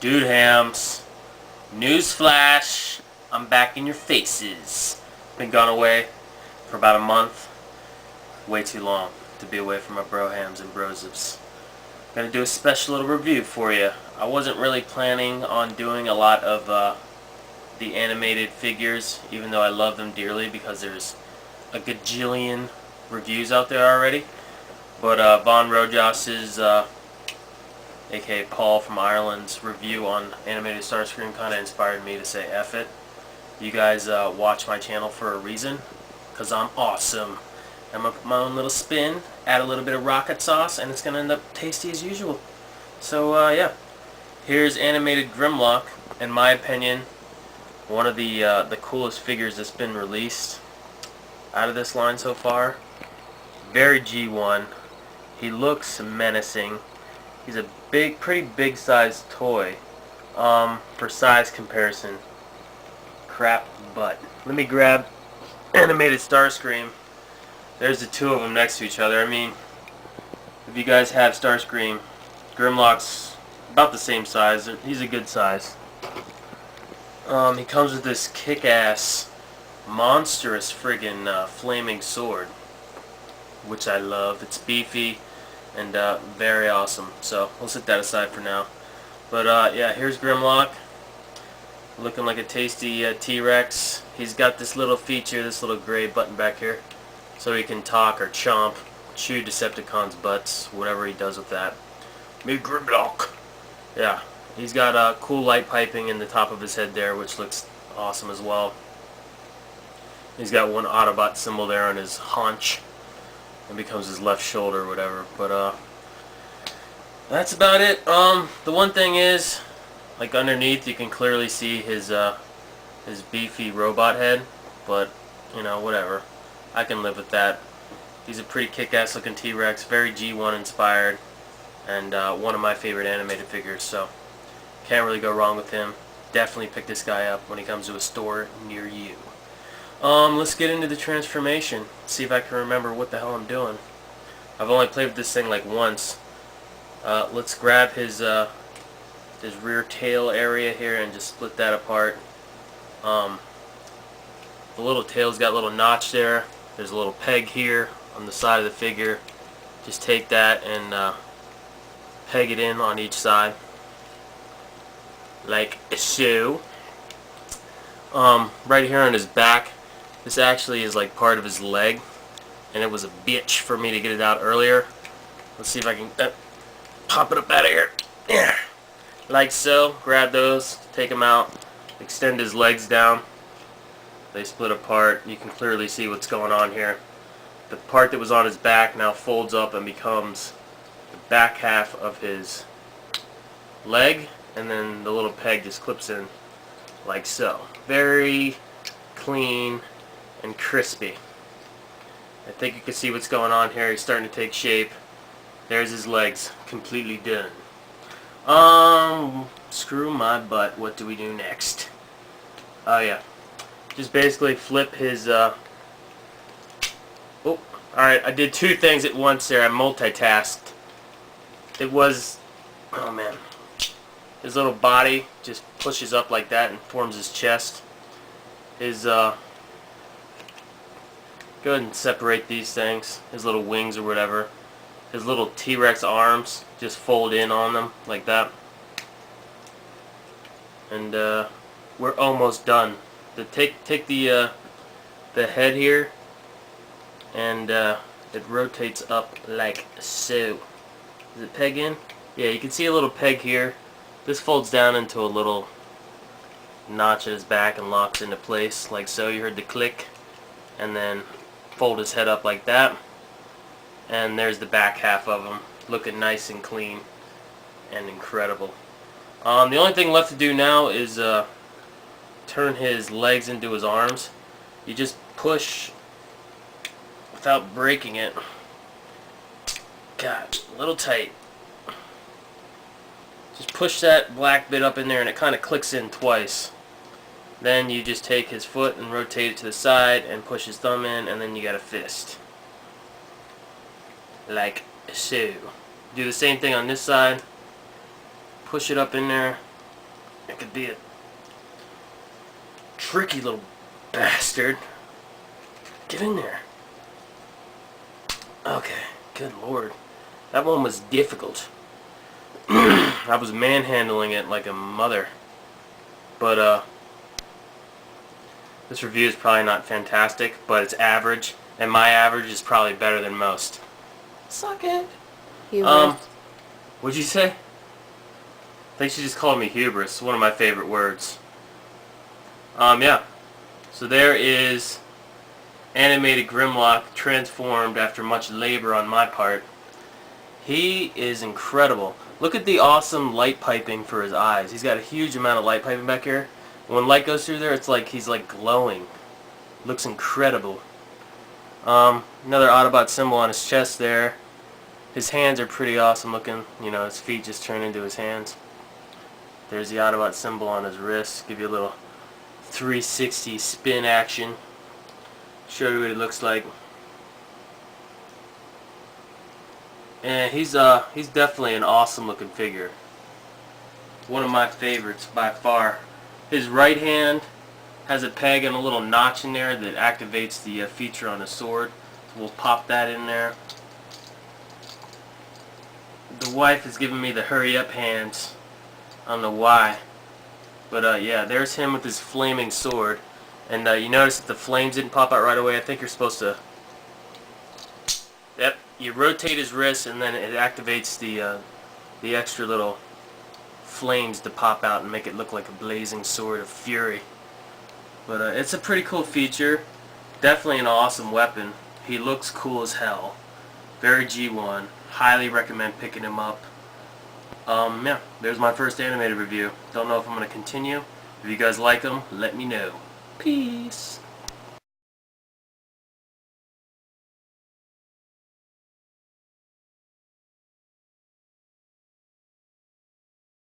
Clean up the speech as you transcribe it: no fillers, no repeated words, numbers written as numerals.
Dude hams, newsflash, I'm back in your faces. Been gone away for about a month. Way too long to be away from my bro hams and brosips. Gonna do a special little review for you. I wasn't really planning on doing a lot of the animated figures, even though I love them dearly because there's a gajillion reviews out there already. But Von Rojas's aka Paul from Ireland's review on Animated Starscream kind of inspired me to say F it. You guys watch my channel for a reason, because I'm awesome. I'm going to put my own little spin, add a little bit of rocket sauce, and it's going to end up tasty as usual. So yeah, here's Animated Grimlock. In my opinion, one of the coolest figures that's been released out of this line so far. Very G1. He looks menacing. He's a pretty big sized toy. For size comparison, crap butt. Let me grab Animated Starscream. There's the two of them next to each other. I mean, if you guys have Starscream, Grimlock's about the same size. He's a good size. He comes with this kick-ass, monstrous friggin' flaming sword, which I love. It's beefy and very awesome. So we'll set that aside for now. But yeah, here's Grimlock, looking like a tasty T-Rex. He's got this little feature, this little gray button back here, so he can talk or chomp, chew Decepticons' butts, whatever he does with that. Me Grimlock. Yeah, he's got cool light piping in the top of his head there, which looks awesome as well. He's got one Autobot symbol there on his haunch. It becomes his left shoulder or whatever, but that's about it. The one thing is, like underneath you can clearly see his beefy robot head, but you know, whatever, I can live with that. He's a pretty kick-ass looking T-Rex, very G1 inspired, and one of my favorite animated figures, so can't really go wrong with him. Definitely pick this guy up when he comes to a store near you. Let's get into the transformation. See if I can remember what the hell I'm doing. I've only played with this thing like once. Let's grab his rear tail area here and just split that apart. The little tail's got a little notch there. There's a little peg here on the side of the figure. Just take that and peg it in on each side, like so. Right here on his back, this actually is like part of his leg, and it was a bitch for me to get it out earlier. Let's see if I can pop it up out of here. Yeah. Like so. Grab those, take them out, extend his legs down. They split apart. You can clearly see what's going on here. The part that was on his back now folds up and becomes the back half of his leg, and then the little peg just clips in like so. Very clean and crispy. I think you can see what's going on here. He's starting to take shape. There's his legs, completely done. Screw my butt. What do we do next? Oh yeah, just basically flip his oh, alright, I did two things at once there. I multitasked. It was, oh man, his little body just pushes up like that and forms his chest. His go ahead and separate these things. His little wings or whatever. His little T-Rex arms just fold in on them like that. And we're almost done. Take the head here, and it rotates up like so. Does it peg in? Yeah, you can see a little peg here. This folds down into a little notch at his back and locks into place like so. You heard the click, and then fold his head up like that, and there's the back half of him, looking nice and clean and incredible. The only thing left to do now is turn his legs into his arms. You just push without breaking it. God, a little tight. Just push that black bit up in there and it kind of clicks in twice. Then you just take his foot and rotate it to the side and push his thumb in, and then you got a fist. Like so. Do the same thing on this side. Push it up in there, It could be a tricky little bastard. Get in there. Okay, good lord. That one was difficult. I was manhandling it like a mother. But, this review is probably not fantastic, but it's average. And my average is probably better than most. Suck it. Hubris. What'd you say? I think she just called me hubris. One of my favorite words. Yeah. So there is Animated Grimlock transformed after much labor on my part. He is incredible. Look at the awesome light piping for his eyes. He's got a huge amount of light piping back here. When light goes through there, it's like he's like glowing. Looks incredible. Another Autobot symbol on his chest there. His hands are pretty awesome looking. You know, his feet just turn into his hands. There's the Autobot symbol on his wrist. Give you a little 360 spin action. Show you what he looks like. And he's definitely an awesome looking figure. One of my favorites by far. His right hand has a peg and a little notch in there that activates the feature on his sword. So we'll pop that in there. The wife is giving me the hurry up hands. I don't know why. But yeah, there's him with his flaming sword. And you notice that the flames didn't pop out right away. I think you're supposed to... Yep, you rotate his wrist and then it activates the extra little flames to pop out and make it look like a blazing sword of fury. But it's a pretty cool feature. Definitely an awesome weapon. He looks cool as hell. Very G1. Highly recommend picking him up. Yeah, there's my first animated review. Don't know if I'm going to continue. If you guys like them, let me know. Peace.